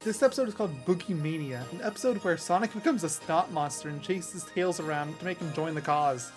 This episode is called Boogey Mania, an episode where Sonic becomes a snot monster and chases Tails around to make him join the cause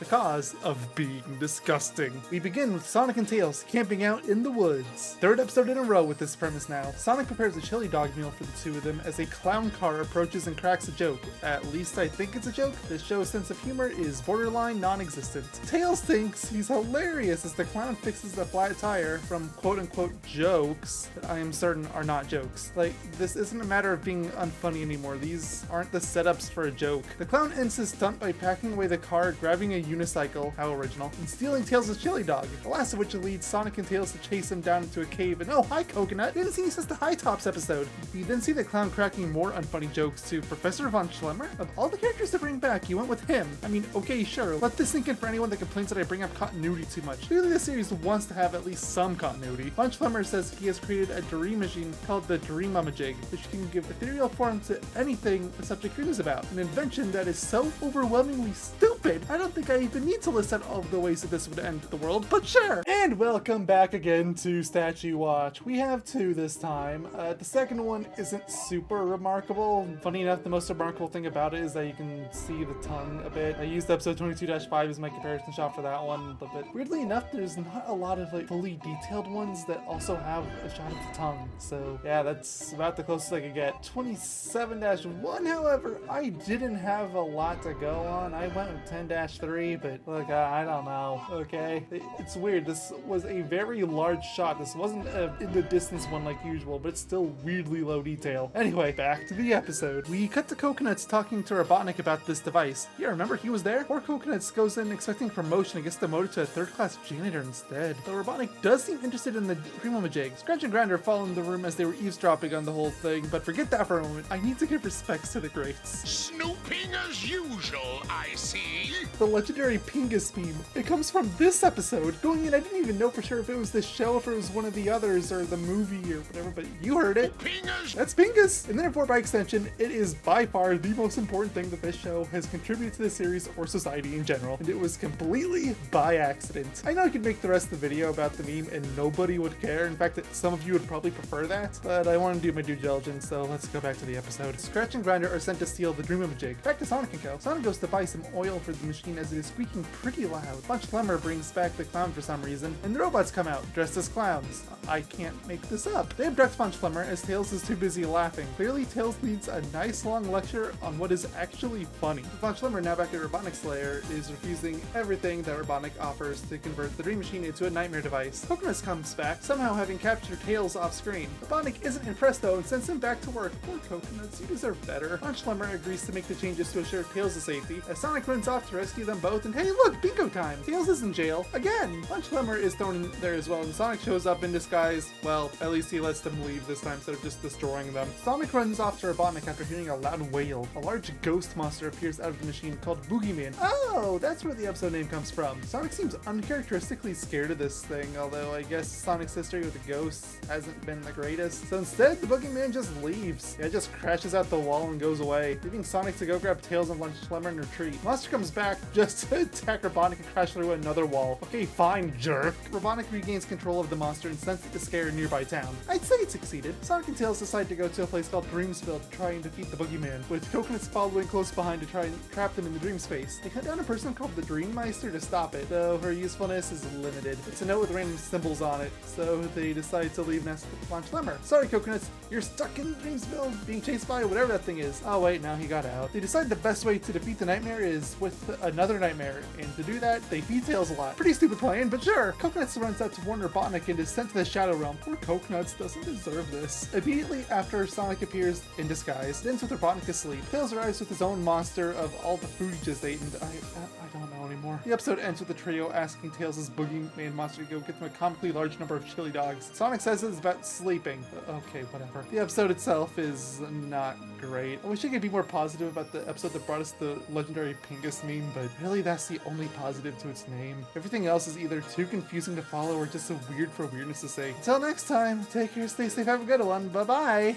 of being disgusting. We begin with Sonic and Tails camping out in the woods. Third episode in a row with this premise now. Sonic prepares a chili dog meal for the two of them as a clown car approaches and cracks a joke. At least I think it's a joke. This show's sense of humor is borderline non-existent. Tails thinks he's hilarious as the clown fixes a flat tire from quote-unquote jokes that I am certain are not jokes. Like, this isn't a matter of being unfunny anymore. These aren't the setups for a joke. The clown ends his stunt by packing away the car, grabbing a unicycle, how original, and stealing Tails' chili dog. The last of which leads Sonic and Tails to chase him down into a cave. And oh, hi Coconut! Didn't see you since the High Tops episode. We then see the clown cracking more unfunny jokes to Professor Von Schlemmer. Of all the characters to bring back, you went with him. I mean, okay, sure. Let this sink in for anyone that complains that I bring up continuity too much. Clearly the series wants to have at least some continuity. Von Schlemmer says he has created a dream machine called the Dream-a-Majig, which can give ethereal form to anything the subject dreams about. An invention that is so overwhelmingly stupid, I don't think I even need to list out all of the ways that this would end the world, but sure! And welcome back again to Statue Watch. We have two this time. The second one isn't super remarkable. Funny enough, the most remarkable thing about it is that you can see the tongue a bit. I used episode 22-5 as my comparison shot for that one, but weirdly enough, there's not a lot of like fully detailed ones that also have a shot of the tongue. So yeah, that's about the closest I could get. 27-1, however, I didn't have a lot to go on. I went with 10-3, but look, I don't know, okay? It's weird. This was a very large shot. This wasn't a in the distance one like usual, but it's still weirdly low detail. Anyway, back to the episode. We cut to Coconuts talking to Robotnik about this device. Yeah, remember he was there? Poor Coconuts goes in expecting promotion and gets demoted to a third-class janitor instead. Though Robotnik does seem interested in the Dream-a-Majig. Scratch and Grinder fall in the room as they were eavesdropping on the whole thing, but forget that for a moment. I need to give respects to the greats. Snooping as usual, I see. The legendary pingas meme. It comes from this episode. Going in, I didn't even know for sure if it was the show, if it was one of the others, or the movie, or whatever, but you heard it. Pingas! That's pingas! And therefore, by extension, it is by far the most important thing that this show has contributed to the series or society in general. And it was completely by accident. I know I could make the rest of the video about the meme and nobody would care. In fact, that some of you would probably prefer that, but I want to do my due diligence, so let's go back to the episode. Scratch and Grinder are sent to steal the Dream-a-Majig. Back to Sonic and Co. Sonic goes to buy some oil for the machine as it is squeaking pretty loud. Von Schlemmer brings back the clown for some reason, and the robots come out, dressed as clowns. I can't make this up. They abduct Von Schlemmer as Tails is too busy laughing. Clearly, Tails needs a nice long lecture on what is actually funny. Von Schlemmer, now back at Robotnik's lair, is refusing everything that Robotnik offers to convert the Dream Machine into a nightmare device. Coconuts comes back, somehow having captured Tails off screen. Robotnik isn't impressed though and sends him back to work. Poor Coconuts, you deserve better. Von Schlemmer agrees to make the changes to assure Tails' safety, as Sonic runs off to rescue them both, and hey look, bingo time! Tails is in jail, again! Von Schlemmer is thrown in there as well, and Sonic shows up in disguise. Well, at least he lets them leave this time instead of just destroying them. Sonic runs off to Robotnik after hearing a loud wail. A large ghost monster appears out of the machine called Boogey Man. Oh, that's where the episode name comes from. Sonic seems uncharacteristically scared of this thing, although I guess Sonic's history with the ghosts hasn't been the greatest. So instead, the Boogey Man just leaves. Yeah, just crashes out the wall and goes away, leaving Sonic to go grab Tails and Von Schlemmer and retreat. Monster comes back just to attack Robotnik and crash through another wall. Okay, fine, jerk. Robotnik regains control of the monster and sends it to scare a nearby town. I'd say it succeeded. Sonic and Tails decide to go to a place called Dreamsville to try and defeat the Boogey Man, with Coconuts following close behind to try and trap them in the dream space. They hunt down a person called the Dream Meister to stop it, though her usefulness is limited. It's a note with random symbols on it, so they decide to leave and ask Von Schlemmer. Sorry, Coconuts, you're stuck in Dreamsville, being chased by whatever that thing is. Oh wait, now he got out. They decide the best way to defeat the nightmare is with another nightmare, and to do that, they feed Tails a lot. Pretty stupid plan, but sure. Coconuts runs out to warn Robotnik and is sent to the Shadow Realm. Poor Coconuts doesn't deserve this. Immediately after Sonic appears in disguise, it ends with Robotnik asleep. Tails arrives with his own monster of all the food he just ate, and I don't know anymore. The episode ends with the trio asking Tails' Boogey Man monster to go get them a comically large number of chili dogs. Sonic says it's about sleeping. Okay, whatever. The episode itself is not great. I wish I could be more positive about the episode that brought us the legendary pingas meme, but really that's the only positive to its name. Everything else is either too confusing to follow or just so weird for weirdness to say. Until next time, take care, stay safe, have a good one, bye-bye!